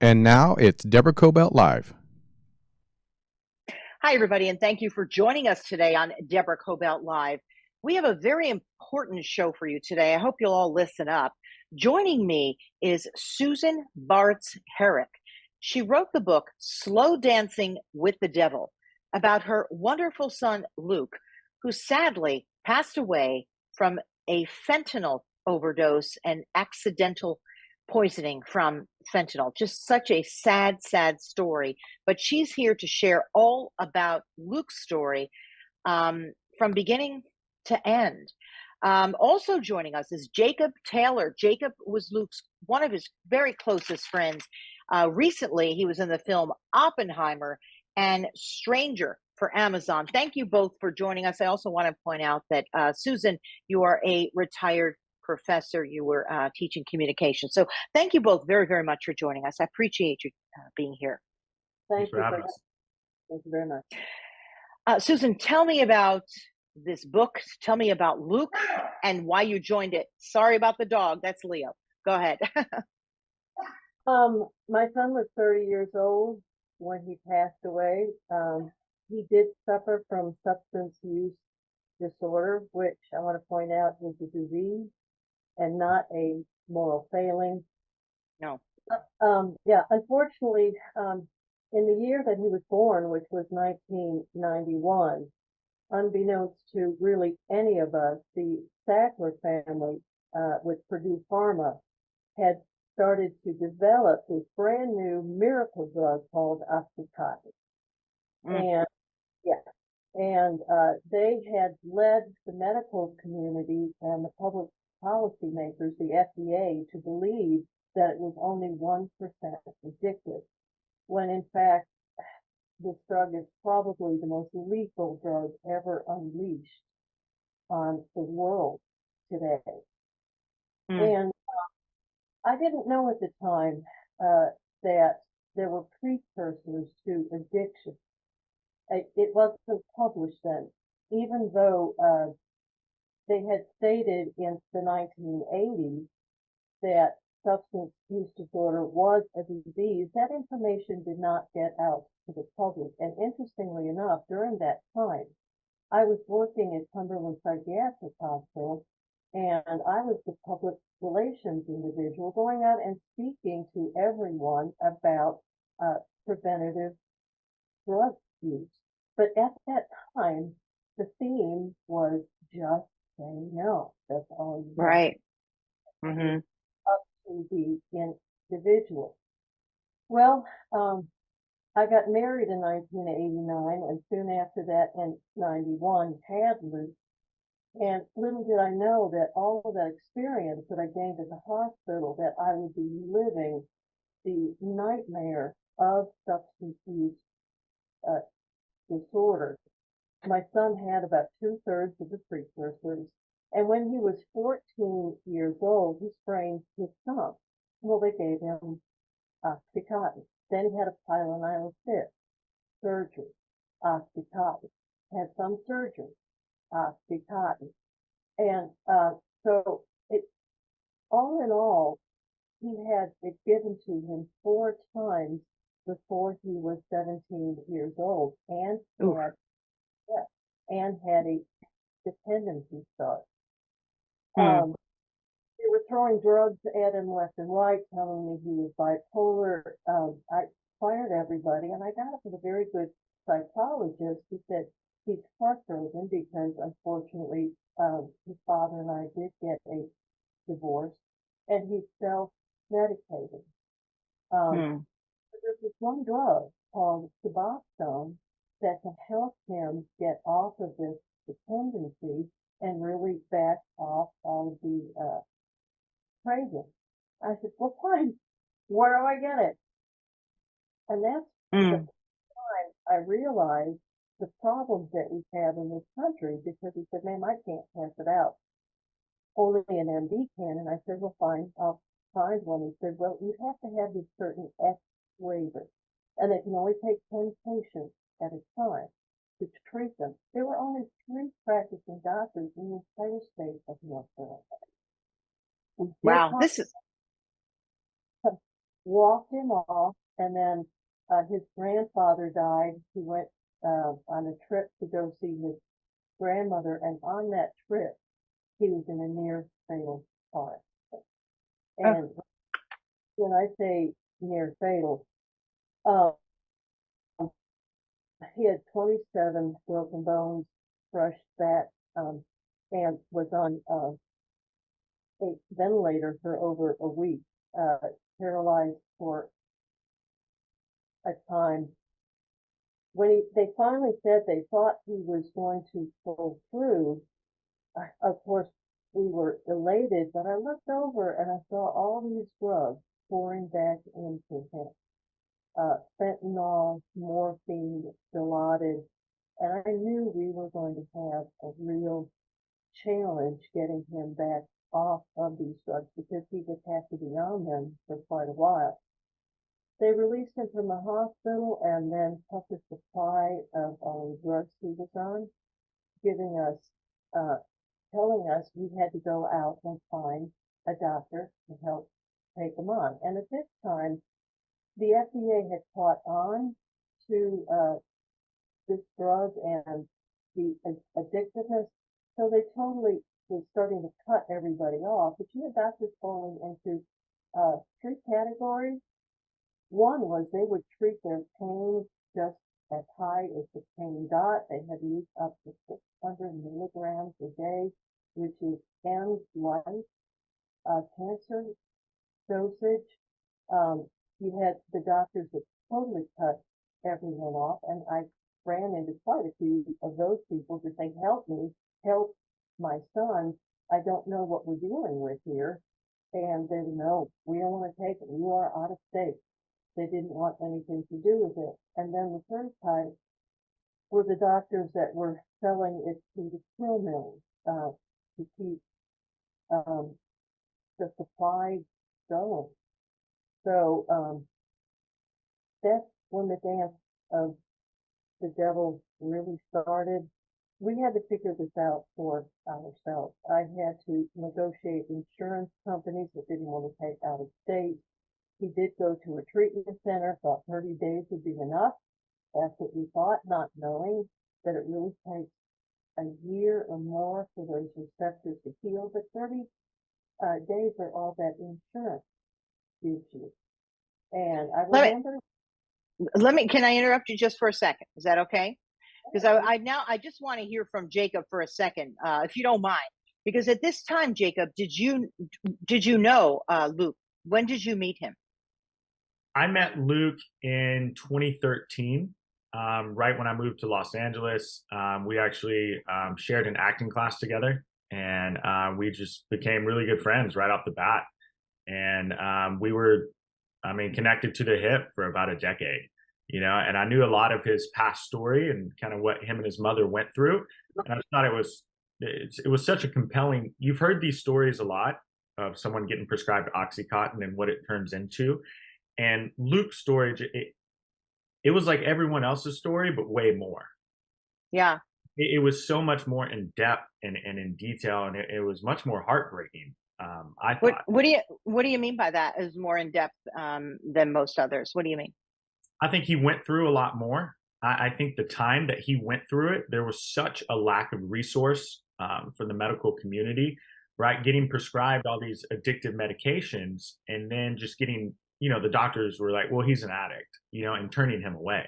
And now it's Deborah Kobylt Live. Hi, everybody, and thank you for joining us today on Deborah Kobylt Live. We have a very important show for you today. I hope you'll all listen up. Joining me is Susan Bartz Herrick. She wrote the book Slow Dancing with the Devil about her wonderful son, Luke, who sadly passed away from a fentanyl overdose and accidental poisoning from fentanyl. Just such a sad, sad story. But she's here to share all about Luke's story from beginning to end. Also joining us is Jacob Taylor. Jacob was Luke's one of his very closest friends. Recently, he was in the film Oppenheimer and Stranger for Amazon. Thank you both for joining us. I also want to point out that Susan, you are a retired professor. You were teaching communication. So thank you both very, very much for joining us. I appreciate you being here. Thanks for having us. Thank you very much. Susan, tell me about this book. Tell me about Luke and why you joined it. Sorry about the dog. That's Leo. Go ahead. My son was 30 years old when he passed away. He did suffer from substance use disorder, which I want to point out is a disease and not a moral failing. No. Yeah, unfortunately, in the year that he was born, which was 1991, unbeknownst to really any of us, the Sackler family with Purdue Pharma had started to develop this brand new miracle drug called Oxycontin. And yeah, and they had led the medical community and the public policymakers, the FDA, to believe that it was only 1% addictive, when in fact this drug is probably the most lethal drug ever unleashed on the world today. And I didn't know at the time that there were precursors to addiction. It wasn't published then, even though they had stated in the 1980s that substance use disorder was a disease. That information did not get out to the public. And interestingly enough, during that time, I was working at Cumberland Psychiatric Hospital, and I was the public relations individual going out and speaking to everyone about preventative drug use. But at that time, the theme was just say no. That's all you have. Right. Up to the individual. Well, I got married in 1989, and soon after that, in 91, had Luke. And little did I know that all of that experience that I gained at the hospital, that I would be living the nightmare of substance use disorder. My son had about 2/3 of the precursors. And when he was 14 years old, he sprained his thumb. Well, they gave him Oxycontin. Then he had a pilonidal surgery, Oxycontin. Had some surgery, Oxycontin. And so it, all in all, he had it given to him 4 times before he was 17 years old, and had a dependency start. They were throwing drugs at him left and right, telling me he was bipolar. I fired everybody, and I got up with a very good psychologist who said he's heartbroken because, unfortunately, his father and I did get a divorce, and he's self-medicated. There's this one drug called Suboxone that can help him get off of this dependency and really back off all of the craving. I said, well, fine, where do I get it? And that's the time I realized the problems that we have in this country, because he said, ma'am, I can't pass it out. Only an MD can. And I said, well, fine, I'll find one. He said, well, you have to have this certain X waiver, and it can only take 10 patients at a time to treat them. There were only 3 practicing doctors in the entire state of North Carolina. Wow, this is walked him off, and then his grandfather died. He went on a trip to go see his grandmother, and on that trip, he was in a near fatal car accident. And when I say near fatal, um, he had 27 broken bones, crushed back, and was on a ventilator for over a week, paralyzed for a time. When they finally said they thought he was going to pull through, of course, we were elated, but I looked over and I saw all these drugs pouring back into him. Fentanyl, morphine, Dilaudid, and I knew we were going to have a real challenge getting him back off of these drugs because he would have to be on them for quite a while. They released him from the hospital and then cut the supply of all the drugs he was on, giving us, telling us we had to go out and find a doctor to help take him on. And at this time, the FDA had caught on to this drug and the addictiveness, so they totally was starting to cut everybody off. But you had doctors falling into three categories. One was they would treat their pain just as high as the pain got. They had used up to 600 milligrams a day, which is end life cancer dosage. You had the doctors that totally cut everyone off, and I ran into quite a few of those people to say, help me, help my son. I don't know what we're dealing with here. And they would, no, we don't want to take it. You are out of state. They didn't want anything to do with it. And then the third type were the doctors that were selling it to the pill mills to keep the supply going. So that's when the dance of the devil really started. We had to figure this out for ourselves. I had to negotiate insurance companies that didn't want to take out of state. He did go to a treatment center, thought 30 days would be enough. That's what we thought, not knowing that it really takes a year or more for those receptors to heal. But 30 days are all that insurance gives you. And I remember. Can I interrupt you just for a second? Is that okay? Because I just want to hear from Jacob for a second, if you don't mind. Because at this time, Jacob, did you know Luke? When did you meet him? I met Luke in 2013, right when I moved to Los Angeles. We actually shared an acting class together, and we just became really good friends right off the bat. And we were, connected to the hip for about a decade, and I knew a lot of his past story and kind of what him and his mother went through. And I thought it was such a compelling, you've heard these stories a lot of someone getting prescribed Oxycontin and what it turns into. And Luke's story, it was like everyone else's story, but way more. Yeah. It was so much more in depth and in detail, and it was much more heartbreaking. I thought. What do you mean by that? Is more in depth than most others? What do you mean? I think he went through a lot more. I think the time that he went through it, there was such a lack of resource for the medical community, right? Getting prescribed all these addictive medications, and then just getting, the doctors were like, well, he's an addict, and turning him away.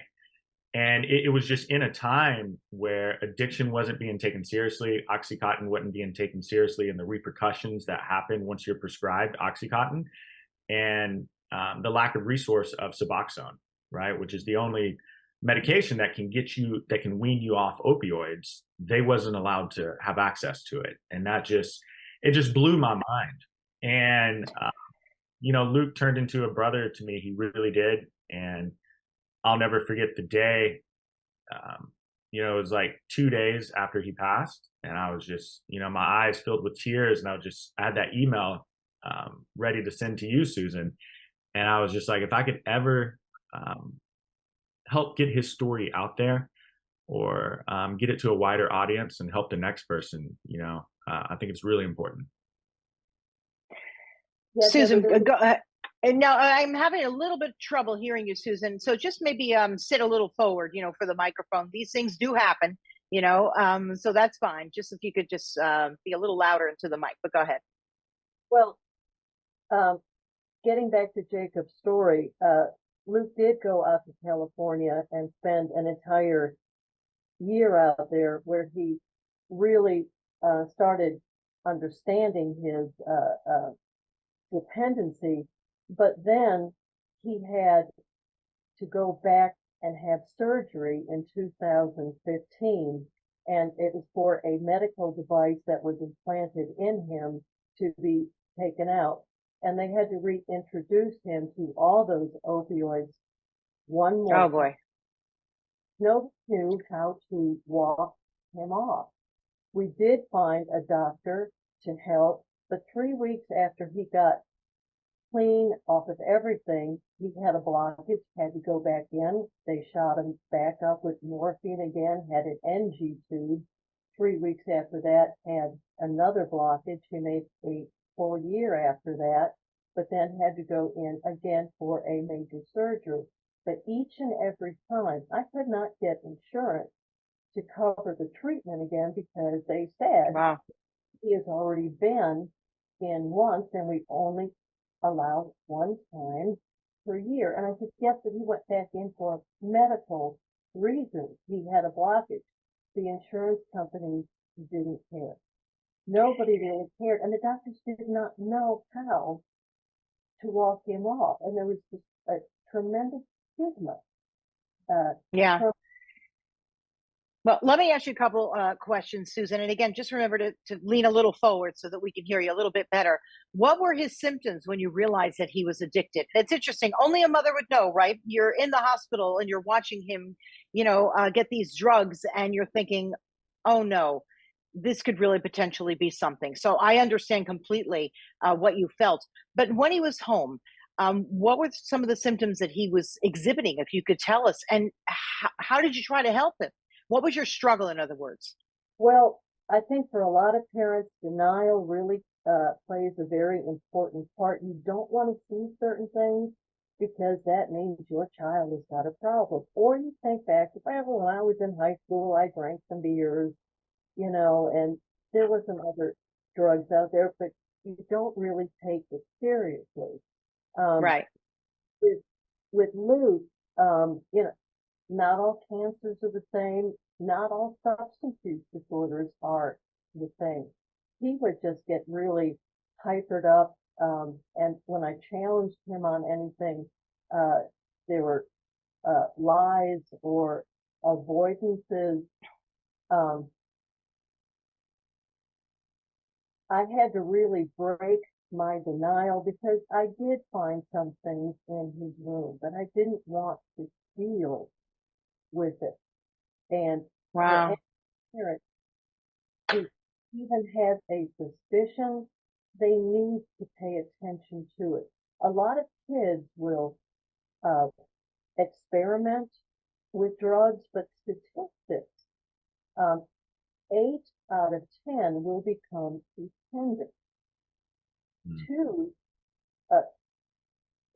And it was just in a time where addiction wasn't being taken seriously, Oxycontin wasn't being taken seriously, and the repercussions that happen once you're prescribed Oxycontin, and the lack of resource of Suboxone, right, which is the only medication that can wean you off opioids. They wasn't allowed to have access to it, and it just blew my mind. And Luke turned into a brother to me. He really did. And I'll never forget the day. It was like 2 days after he passed, and I was just, my eyes filled with tears, and I had that email ready to send to you, Susan. And I was just like, if I could ever help get his story out there, or get it to a wider audience and help the next person, I think it's really important. Yes, Susan, go ahead. And now I'm having a little bit of trouble hearing you, Susan. So just maybe sit a little forward, for the microphone. These things do happen, so that's fine. Just if you could just be a little louder into the mic, but go ahead. Well, um, getting back to Jacob's story, Luke did go out to California and spend an entire year out there where he really started understanding his dependency. But then he had to go back and have surgery in 2015, and it was for a medical device that was implanted in him to be taken out. And they had to reintroduce him to all those opioids one more Oh time. boy. Nobody knew how to walk him off. We did find a doctor to help, but 3 weeks after he got clean off of everything, he had a blockage, had to go back in. They shot him back up with morphine again, had an NG tube. 3 weeks after that, had another blockage. He made a full year after that, but then had to go in again for a major surgery. But each and every time, I could not get insurance to cover the treatment again because they said Wow. he has already been in once and we only allow one time per year. And I said, yes, but he went back in for medical reasons. He had a blockage. The insurance companies didn't care. Nobody really cared. And the doctors did not know how to walk him off. And there was just a tremendous stigma. Yeah. From Well, let me ask you a couple questions, Susan. And again, just remember to lean a little forward so that we can hear you a little bit better. What were his symptoms when you realized that he was addicted? It's interesting. Only a mother would know, right? You're in the hospital and you're watching him, get these drugs, and you're thinking, oh no, this could really potentially be something. So I understand completely what you felt. But when he was home, what were some of the symptoms that he was exhibiting, if you could tell us? And how did you try to help him? What was your struggle, in other words? Well, I think for a lot of parents, denial really plays a very important part. You don't want to see certain things because that means your child has got a problem. Or you think back, well, when I was in high school, I drank some beers, and there were some other drugs out there, but you don't really take it seriously. Um, Right. with with Luke, not all cancers are the same. Not all substance use disorders are the same. He would just get really hypered up. And when I challenged him on anything, there were lies or avoidances. Um, I had to really break my denial because I did find some things in his room, but I didn't want to deal with it. And for Wow. any parent who even has a suspicion, they need to pay attention to it. A lot of kids will uh, experiment with drugs, but statistics, um, 8 out of 10 will become dependent. Mm. Two,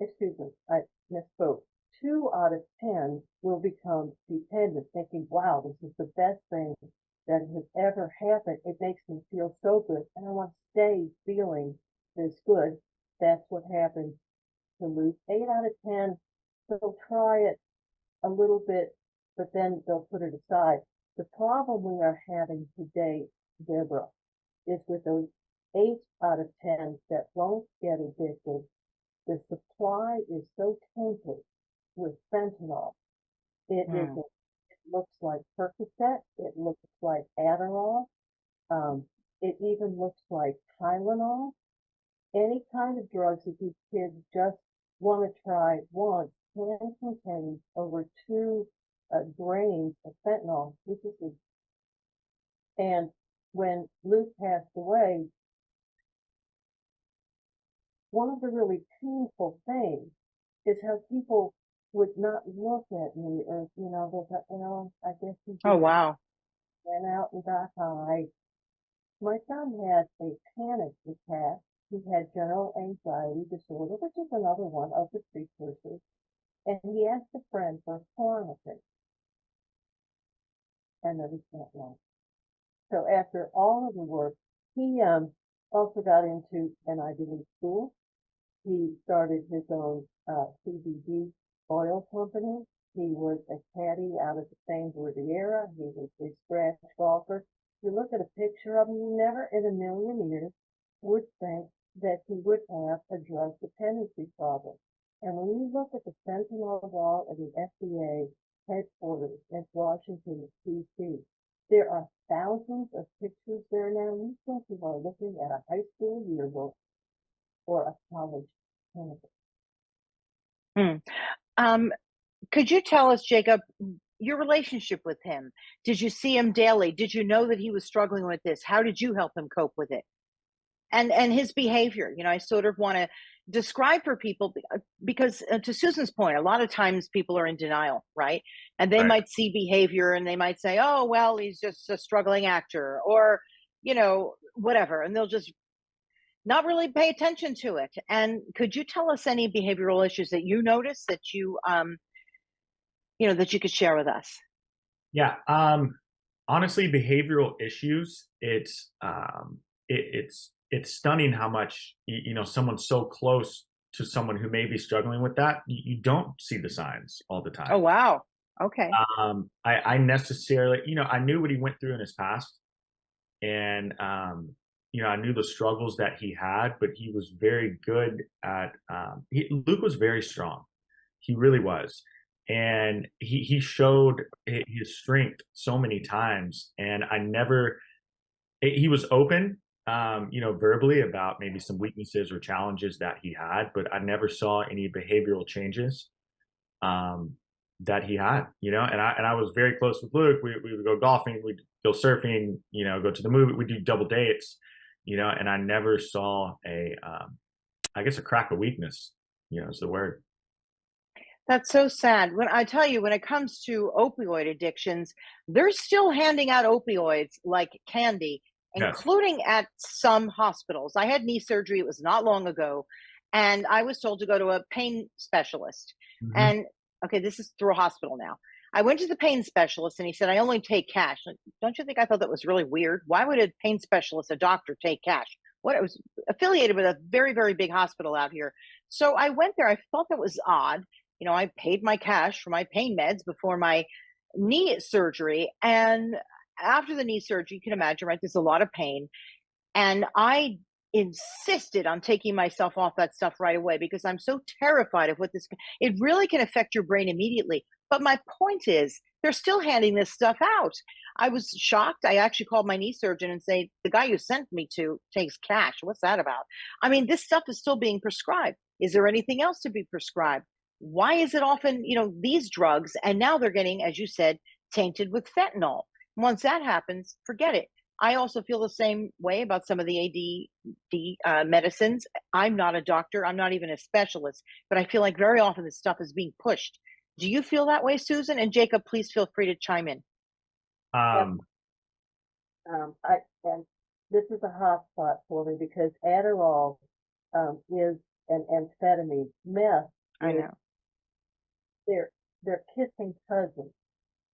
excuse me, I misspoke. 2 out of 10 will become dependent, thinking, wow, this is the best thing that has ever happened. It makes me feel so good, and I want to stay feeling this good. That's what happens to Luke. 8 out of 10, they'll try it a little bit, but then they'll put it aside. The problem we are having today, Deborah, is with those 8 out of 10 that won't get addicted, the supply is so tainted with fentanyl. It is. Hmm. It looks like Percocet. It looks like Adderall. It even looks like Tylenol. Any kind of drugs that these kids just want to try once can contain over 2 grains of fentanyl, and when Luke passed away, one of the really painful things is how people would not look at me as, they thought, I guess he Oh, just wow. went out and got high. My son had a panic attack He had general anxiety disorder, which is another one of the precursors. And he asked a friend for a pharmacy. And there was not one. So after all of the work, he also got into an Ivy League school. He started his own CBD oil company. He was a caddy out at the Seine Riviera. He was a scratch golfer. You look at a picture of him, you never in a million years would think that he would have a drug dependency problem. And when you look at the fentanyl wall of the FDA headquarters in Washington, D.C., there are thousands of pictures there now. You think you are looking at a high school yearbook or a college campus. Could you tell us, Jacob, your relationship with him? Did you see him daily? Did you know that he was struggling with this? How did you help him cope with it? And his behavior, I sort of want to describe for people because to Susan's point, a lot of times people are in denial, right? And they Right. might see behavior and they might say, oh, well, he's just a struggling actor or, whatever. And they'll just not really pay attention to it. And could you tell us any behavioral issues that you noticed that that you could share with us? Yeah. Honestly, behavioral issues, it's stunning how much, someone so close to someone who may be struggling with that, you don't see the signs all the time. Oh, wow. Okay. I necessarily, I knew what he went through in his past, and I knew the struggles that he had, but he was very good at. Luke was very strong. He really was, and he showed his strength so many times, and I never. He was open, verbally about maybe some weaknesses or challenges that he had, but I never saw any behavioral changes. That he had, and I was very close with Luke. We would go golfing, we'd go surfing, go to the movie, we'd do double dates, and I never saw I guess a crack of weakness, is the word. That's so sad. When I tell you, when it comes to opioid addictions, they're still handing out opioids like candy, Yes. including at some hospitals. I had knee surgery, it was not long ago, and I was told to go to a pain specialist. Hmm. And okay, this is through a hospital now. I went to the pain specialist and he said, I only take cash. Like, don't you think I thought that was really weird? Why would a pain specialist, a doctor, take cash? What it was affiliated with a very, very big hospital out here. So I went there. I thought that was odd. I paid my cash for my pain meds before my knee surgery. And after the knee surgery, you can imagine, right? There's a lot of pain. And I insisted on taking myself off that stuff right away because I'm so terrified of what it really can affect your brain immediately. But my point is, they're still handing this stuff out. I was shocked. I actually called my knee surgeon and say, the guy you sent me to takes cash. What's that about? I mean, this stuff is still being prescribed. Is there anything else to be prescribed? Why is it often, these drugs, and now they're getting, as you said, tainted with fentanyl? Once that happens, forget it. I also feel the same way about some of the ADD medicines. I'm not a doctor. I'm not even a specialist, but I feel like very often this stuff is being pushed. Do you feel that way, Susan? And Jacob, please feel free to chime in. Um, And this is a hot spot for me because Adderall is an amphetamine. Meth I is know. they're kissing cousins.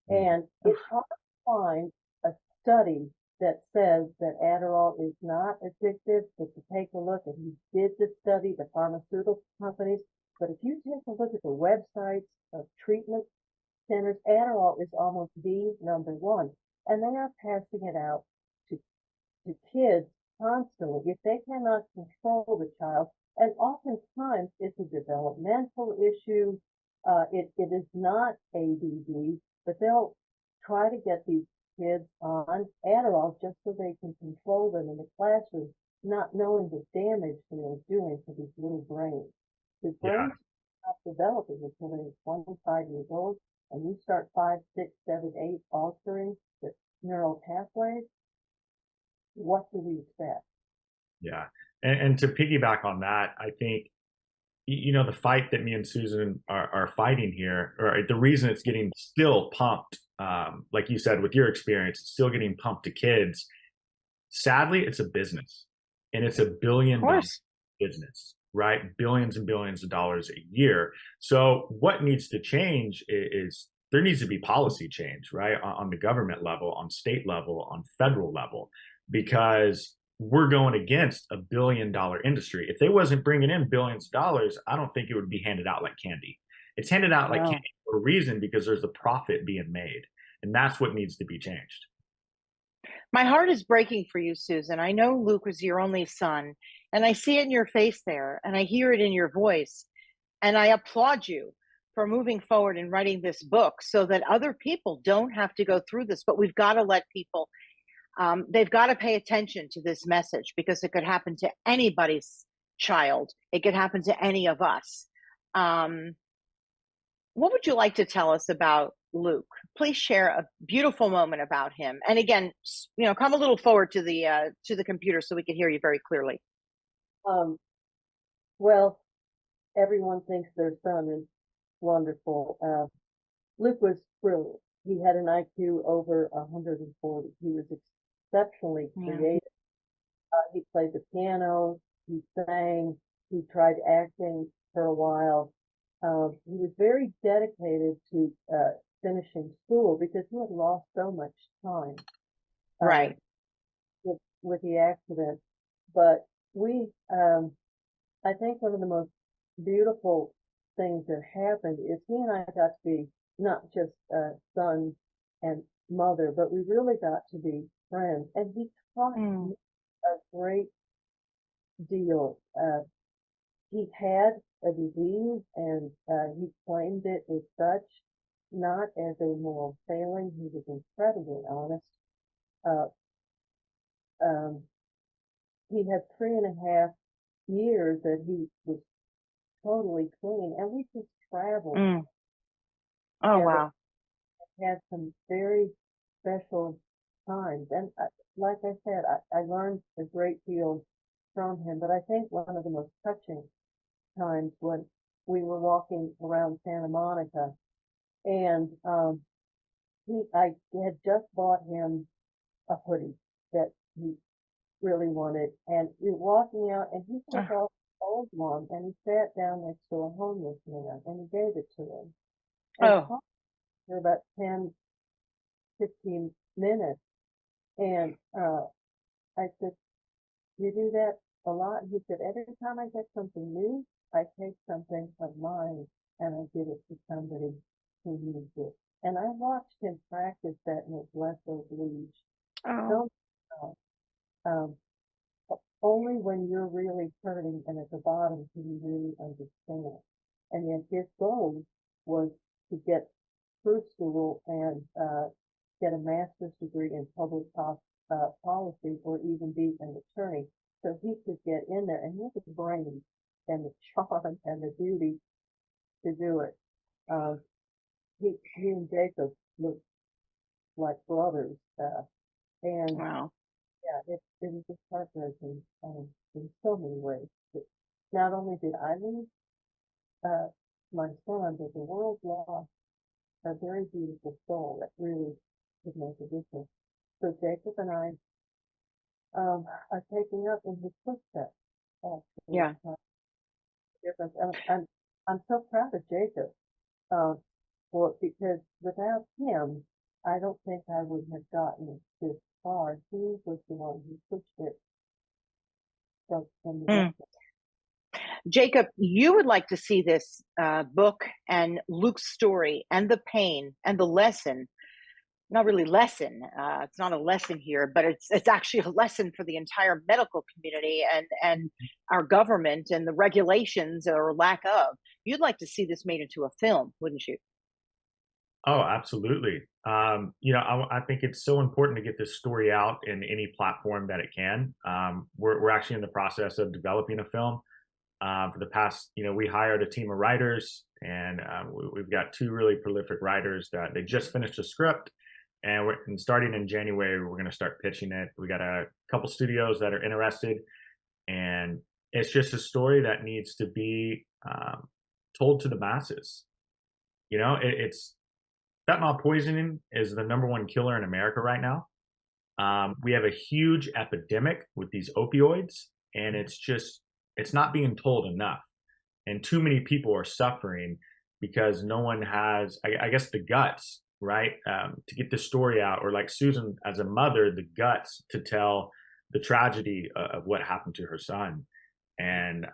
And it's hard to find a study that says that Adderall is not addictive, but to take a look, and he did the study, the pharmaceutical companies, but if you take a look at the websites of treatment centers, Adderall is almost the number one. And they are passing it out to kids constantly if they cannot control the child. And oftentimes it's a developmental issue. It is not ADD, but they'll try to get these kids on Adderall just so they can control them in the classroom, not knowing the damage they're doing to these little brains. The yeah. brains are not developing until they're 25 years old, and you start 5, 6, 7, 8 altering the neural pathways. What do we expect? Yeah. And to piggyback on that, I think, the fight that me and Susan are fighting here, or the reason it's getting still pumped, like you said, with your experience, it's still getting pumped to kids. Sadly, it's a business, and it's a billion Of course. business, right? Billions and billions of dollars a year. So what needs to change is there needs to be policy change, right? On the government level, on state level, on federal level, because we're going against $1 billion industry. If they wasn't bringing in billions of dollars, I don't think it would be handed out like candy. It's handed out like Wow. candy for a reason, because there's a profit being made. And that's what needs to be changed. My heart is breaking for you, Susan. I know Luke was your only son, and I see it in your face there, and I hear it in your voice. And I applaud you for moving forward and writing this book so that other people don't have to go through this. But we've got to let people, they've got to pay attention to this message, because it could happen to anybody's child, it could happen to any of us. Um, what would you like to tell us about Luke? Please share a beautiful moment about him. And again, come a little forward to the computer so we can hear you very clearly. Um, well, everyone thinks their son is wonderful. Luke was brilliant. He had an IQ over 140. He was exceptionally Yeah. creative. He played the piano, he sang, he tried acting for a while. He was very dedicated to finishing school because he had lost so much time Right. with the accident. But I think one of the most beautiful things that happened is he and I got to be not just son and mother, but we really got to be friends. And he taught me a great deal. He had a disease, and he claimed it as such, not as a moral failing. He was incredibly honest. Uh, um, he had 3.5 years that he was totally clean, and we just traveled Oh, together, wow. had some very special times. And like I said, I learned a great deal from him, but I think one of the most touching times when we were walking around Santa Monica, and I had just bought him a hoodie that he really wanted, and we were walking out, and he took off the old one, and he sat down next to a homeless man, and he gave it to him, and talked for about 10, 15 minutes, and I said, "You do that a lot?" He said, "Every time I get something new, I take something of mine and I give it to somebody who needs it." And I watched him practice that in his lesson league. Oh. So, um, only when you're really hurting and at the bottom can you really understand. And yet his goal was to get through school and get a master's degree in public policy, or even be an attorney, so he could get in there. And he had the brain and the charm and the beauty to do it. He and Jacob looked like brothers, and Wow. yeah, it was just heartbreaking in so many ways. But not only did I lose uh, my son, but the world lost a very beautiful soul that really could make a difference. So Jacob and I are taking up in his footsteps. Actually, Yeah. difference. And I'm so proud of Jacob, because without him, I don't think I would have gotten this far. He was the one who pushed it from the beginning. Jacob, you would like to see this book and Luke's story and the pain and the lesson. Not really lesson. It's not a lesson here, but it's actually a lesson for the entire medical community and our government and the regulations or lack of. You'd like to see this made into a film, wouldn't you? Oh, absolutely. I think it's so important to get this story out in any platform that it can. We're actually in the process of developing a film. For the past, we hired a team of writers, and we've got two really prolific writers that they just finished a script, and starting in January, we're going to start pitching it. We got a couple studios that are interested, and it's just a story that needs to be told to the masses. It's fentanyl poisoning is the #1 killer in America right now. We have a huge epidemic with these opioids, and it's just it's not being told enough. And too many people are suffering because no one has, I guess, the guts, right, to get the story out, or like Susan as a mother, the guts to tell the tragedy of what happened to her son. And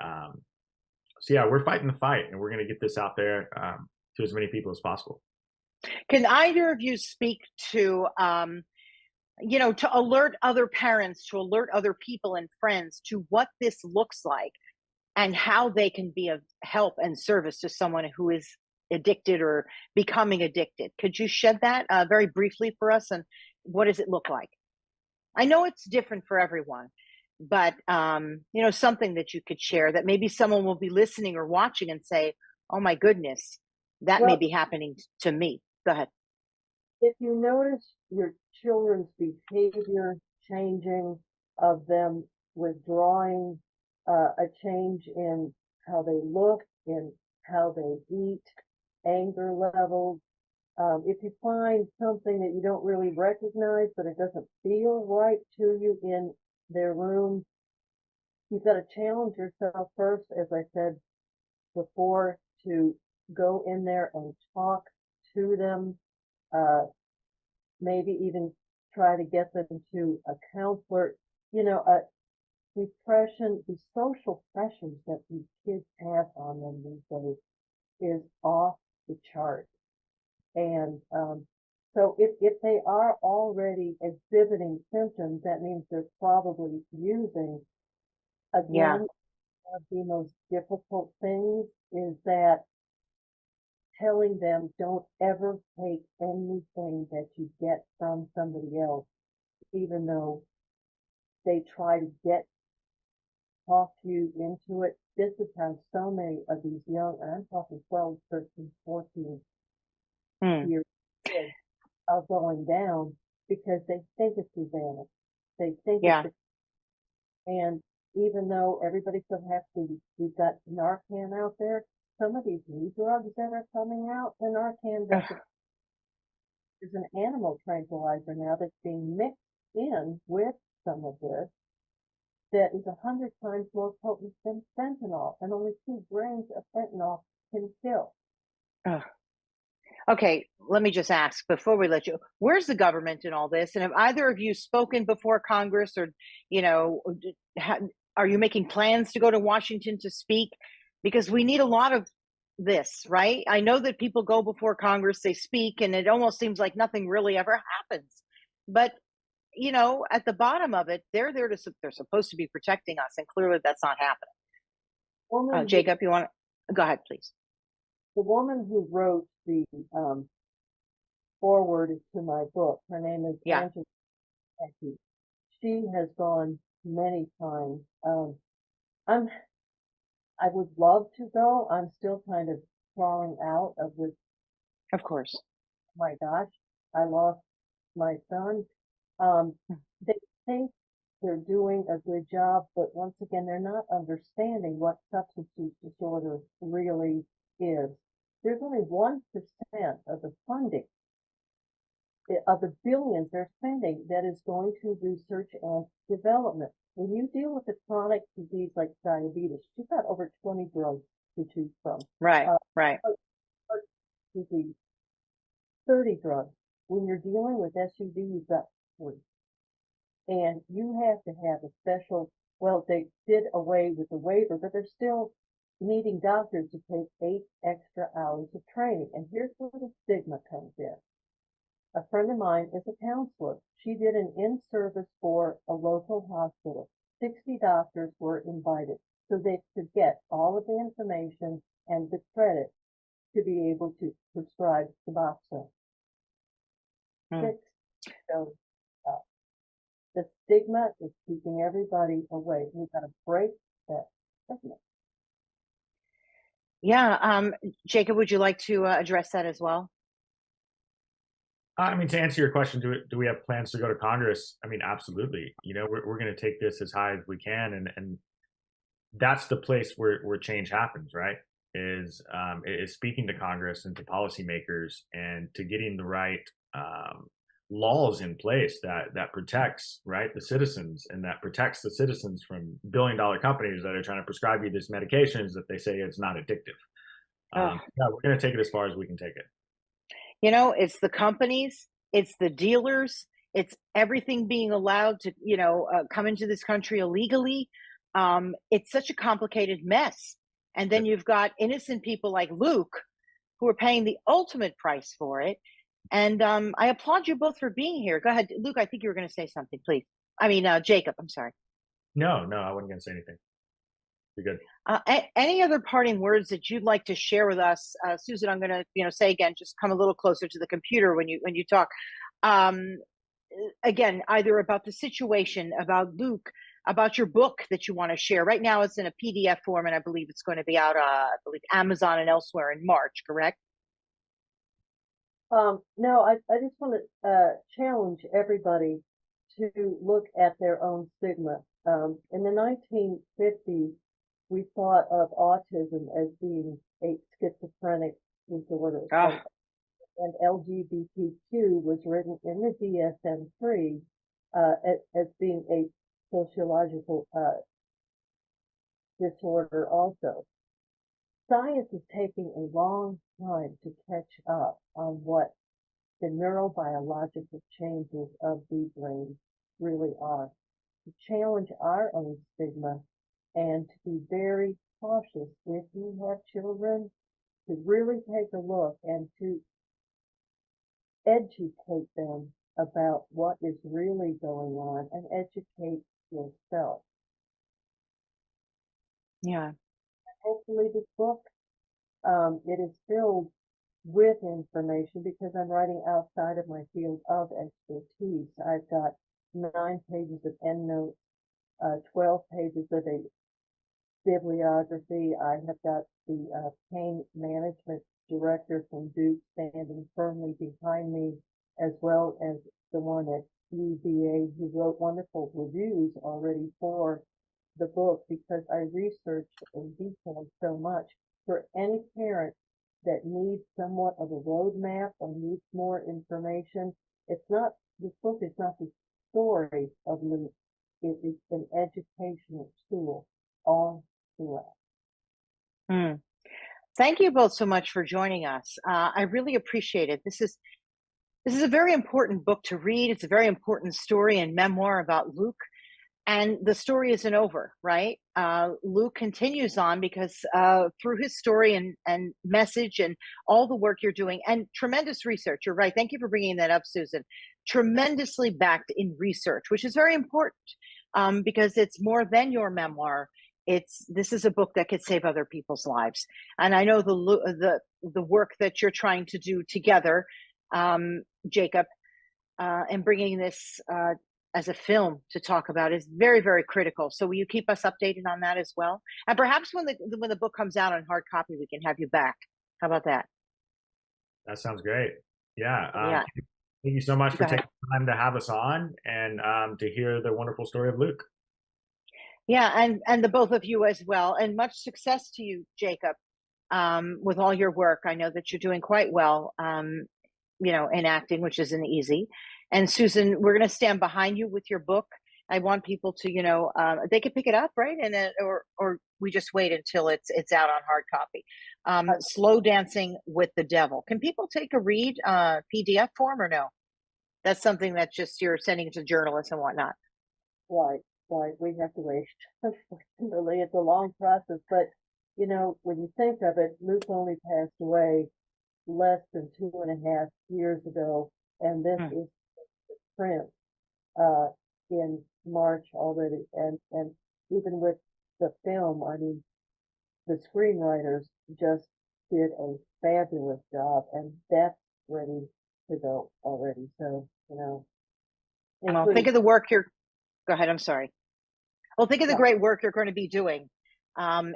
so, yeah, we're fighting the fight, and we're going to get this out there to as many people as possible. Can either of you speak to, to alert other parents, to alert other people and friends to what this looks like and how they can be of help and service to someone who is addicted or becoming addicted? Could you shed that very briefly for us? And what does it look like? I know it's different for everyone, but something that you could share that maybe someone will be listening or watching and say, "Oh my goodness, that may Well, be happening to me." Go ahead. if you notice your children's behavior changing, of them withdrawing, a change in how they look, in how they eat, anger levels, if you find something that you don't really recognize, but it doesn't feel right to you in their room, you've got to challenge yourself first, as I said before, to go in there and talk to them, uh, maybe even try to get them to a counselor. Depression, the social pressures that these kids have on them these days is off the chart. And so if they are already exhibiting symptoms, that means they're probably using. Yeah. Again, one of the most difficult things is that telling them don't ever take anything that you get from somebody else, even though they try to talk you into it. This is how so many of these young, and I'm talking 12, 13, 14 Hmm. year kids are going down because they think it's advantage. They think Yeah. and even though everybody's so happy we've got Narcan out there, some of these new drugs that are coming out, the Narcan doesn't. There's an animal tranquilizer now that's being mixed in with some of this that is 100 times more potent than fentanyl, and only 2 grams of fentanyl can kill. Ugh. Okay, let me just ask before we let you, where's the government in all this? And have either of you spoken before Congress, or, you know, are you making plans to go to Washington to speak? Because we need a lot of this, right? I know that people go before Congress, they speak, and it almost seems like nothing really ever happens. But, at the bottom of it, they're supposed to be protecting us, and clearly that's not happening. Woman who, Jacob, you want to go ahead, please? the woman who wrote the forward to my book, her name is Yeah. Angela. She has gone many times. I would love to go. I'm still kind of crawling out of this. Of course. My gosh, I lost my son. Um, they think they're doing a good job, but once again, they're not understanding what substance use disorder really is. There's only 1% of the funding of the billions they're spending that is going to research and development. When you deal with a chronic disease like diabetes, you've got over 20 drugs to choose from. Right, right. Heart disease, 30 drugs. When you're dealing with SUV, you've got 3. And you have to have a special, well, they did away with the waiver, but they're still needing doctors to take 8 extra hours of training. And here's where the stigma comes in. A friend of mine is a counselor. She did an in-service for a local hospital. 60 doctors were invited so they could get all of the information and the credit to be able to prescribe Suboxone. Hmm. So the stigma is keeping everybody away. We've got to break that stigma. Yeah. Jacob, would you like to address that as well? I mean, to answer your question, do we have plans to go to Congress? I mean, absolutely. We're going to take this as high as we can, and that's the place where change happens, right? Is speaking to Congress and to policymakers and to getting the right laws in place that protects, right, the citizens, and that protects the citizens from billion-dollar companies that are trying to prescribe you these medications that they say it's not addictive. Oh, Yeah, we're going to take it as far as we can take it. it's the companies, it's the dealers, it's everything being allowed to, come into this country illegally. It's such a complicated mess. And then you've got innocent people like Luke who are paying the ultimate price for it. And I applaud you both for being here. Go ahead, Luke. I think you were going to say something, please. I mean, Jacob, I'm sorry. No, no, I wasn't going to say anything. You're good. Any other parting words that you'd like to share with us, Susan? I'm going to, say again, just come a little closer to the computer when you talk. Um, Again, either about the situation, about Luke, about your book that you want to share. Right now, it's in a PDF form, and I believe it's going to be out, I believe, Amazon and elsewhere in March. Correct? No, I just want to challenge everybody to look at their own stigma. In the 1950s, we thought of autism as being a schizophrenic disorder, and LGBTQ was written in the DSM-3 as being a sociological disorder also. Science is taking a long time to catch up on what the neurobiological changes of the brain really are, to challenge our own stigma and to be very cautious if you have children, to really take a look and to educate them about what is really going on and educate yourself. Yeah. Hopefully this book, it is filled with information because I'm writing outside of my field of expertise. I've got 9 pages of endnotes, 12 pages of a bibliography. I have got the pain management director from Duke standing firmly behind me, as well as the one at UVA who wrote wonderful reviews already for the book, because I researched and detailed so much. For any parent that needs somewhat of a roadmap or needs more information, this book is not the story of Luke. It is an educational tool all throughout. Thank you both so much for joining us. I really appreciate it. This is a very important book to read. It's a very important story and memoir about Luke. And the story isn't over, right? Luke continues on because through his story and message and all the work you're doing and tremendous research, you're right. Thank you for bringing that up, Susan. Tremendously backed in research, which is very important because it's more than your memoir. This is a book that could save other people's lives. And I know the work that you're trying to do together, Jacob, and bringing this as a film to talk about is very, very critical. So will you keep us updated on that as well? And perhaps when the book comes out on hard copy, we can have you back. How about that? That sounds great. Yeah. Yeah. Thank you so much for taking the time to have us on and to hear the wonderful story of Luke. Yeah, and the both of you as well. And much success to you, Jacob, with all your work. I know that you're doing quite well, in acting, which isn't easy. And Susan, we're going to stand behind you with your book. I want people to, they could pick it up, right? And or we just wait until it's out on hard copy. Slow Dancing with the Devil. Can people take a read PDF form or no? That's something that just you're sending to journalists and whatnot. Right. We have to wait. Unfortunately, it's a long process. But, when you think of it, Luke only passed away less than 2.5 years ago. And this is print in March already. And even with the film, I mean, the screenwriters just did a fabulous job, and that's ready to go already. So, Well, think of the work go ahead. I'm sorry. Well, think of the great work you're going to be doing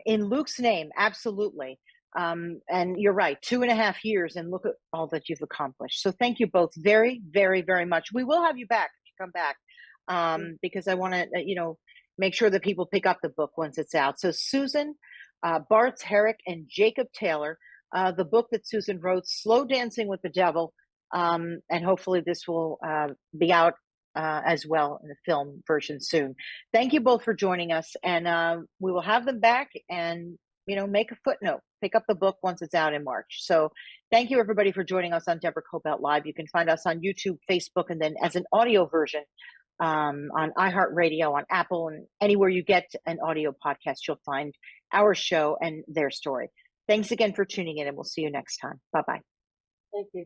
in Luke's name. Absolutely. And you're right, 2.5 years, and look at all that you've accomplished. So thank you both very, very, very much. We will have you back if you come back because I want to, make sure that people pick up the book once it's out. So Susan Bartz Herrick and Jacob Taylor, the book that Susan wrote, Slow Dancing with the Devil, And hopefully this will be out as well in the film version soon. Thank you both for joining us, and we will have them back and, make a footnote, pick up the book once it's out in March. So thank you, everybody, for joining us on Deborah Kobylt Live. You can find us on YouTube, Facebook, and then as an audio version on iHeartRadio, on Apple, and anywhere you get an audio podcast, you'll find our show and their story. Thanks again for tuning in, and we'll see you next time. Bye-bye. Thank you.